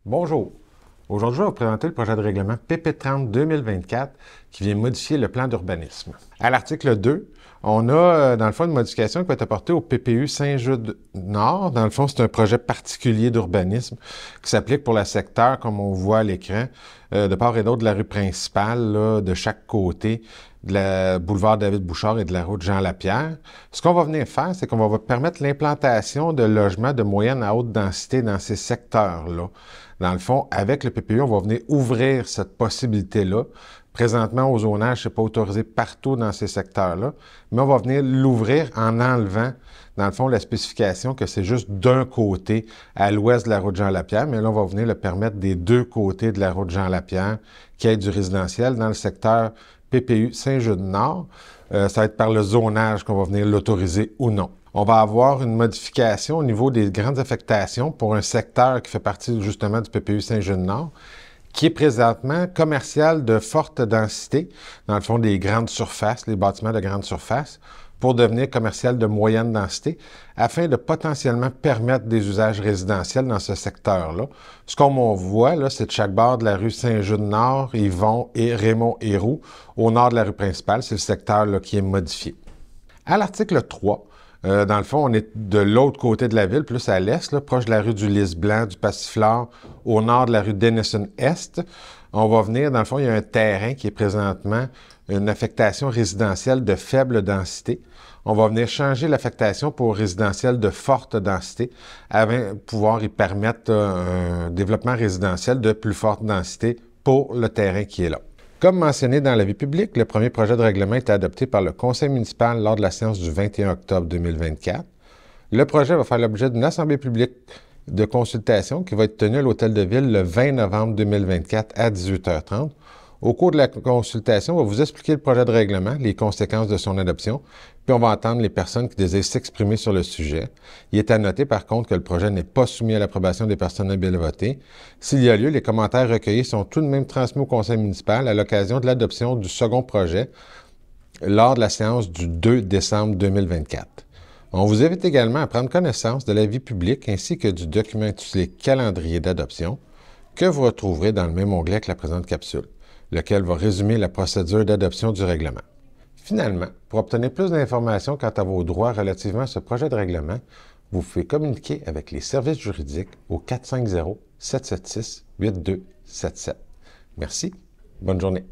Bonjour. Aujourd'hui, je vais vous présenter le projet de règlement PP30 2024 qui vient modifier le plan d'urbanisme. À l'article 2, on a, dans le fond, une modification qui va être apportée au PPU Saint-Jude-Nord. Dans le fond, c'est un projet particulier d'urbanisme qui s'applique pour le secteur, comme on voit à l'écran, de part et d'autre de la rue principale, là, de chaque côté, de la boulevard David-Bouchard et de la route Jean-Lapierre. Ce qu'on va venir faire, c'est qu'on va permettre l'implantation de logements de moyenne à haute densité dans ces secteurs-là. Dans le fond, avec le PPU, on va venir ouvrir cette possibilité-là. Présentement, au zonage, ce n'est pas autorisé partout dans ces secteurs-là, mais on va venir l'ouvrir en enlevant, dans le fond, la spécification que c'est juste d'un côté à l'ouest de la route Jean-Lapierre, mais là, on va venir le permettre des deux côtés de la route Jean-Lapierre, qui est du résidentiel dans le secteur PPU Saint-Jude-Nord. Ça va être par le zonage qu'on va venir l'autoriser ou non. On va avoir une modification au niveau des grandes affectations pour un secteur qui fait partie justement du PPU Saint-Jude-Nord, qui est présentement commercial de forte densité, dans le fond des grandes surfaces, les bâtiments de grande surface, pour devenir commercial de moyenne densité, afin de potentiellement permettre des usages résidentiels dans ce secteur-là. Ce qu'on voit, là, c'est de chaque bord de la rue Saint-Jude-Nord, Yvon et Raymond-Héroux, au nord de la rue principale, c'est le secteur là, qui est modifié. À l'article 3, dans le fond, on est de l'autre côté de la ville, plus à l'est, là, proche de la rue du Lys-Blanc, du Passiflore, au nord de la rue Denison-Est. On va venir, dans le fond, il y a un terrain qui est présentement une affectation résidentielle de faible densité. On va venir changer l'affectation pour résidentiel de forte densité afin de pouvoir y permettre un développement résidentiel de plus forte densité pour le terrain qui est là. Comme mentionné dans l'avis public, le premier projet de règlement est adopté par le conseil municipal lors de la séance du 21 octobre 2024. Le projet va faire l'objet d'une assemblée publique de consultation qui va être tenue à l'Hôtel de Ville le 20 novembre 2024 à 18h30. Au cours de la consultation, on va vous expliquer le projet de règlement, les conséquences de son adoption, puis on va entendre les personnes qui désirent s'exprimer sur le sujet. Il est à noter, par contre, que le projet n'est pas soumis à l'approbation des personnes habiles à voter. S'il y a lieu, les commentaires recueillis sont tout de même transmis au conseil municipal à l'occasion de l'adoption du second projet lors de la séance du 2 décembre 2024. On vous invite également à prendre connaissance de l'avis public ainsi que du document intitulé « Calendrier d'adoption » que vous retrouverez dans le même onglet que la présente capsule, lequel va résumer la procédure d'adoption du règlement. Finalement, pour obtenir plus d'informations quant à vos droits relativement à ce projet de règlement, vous pouvez communiquer avec les services juridiques au 450-776-8277. Merci, bonne journée.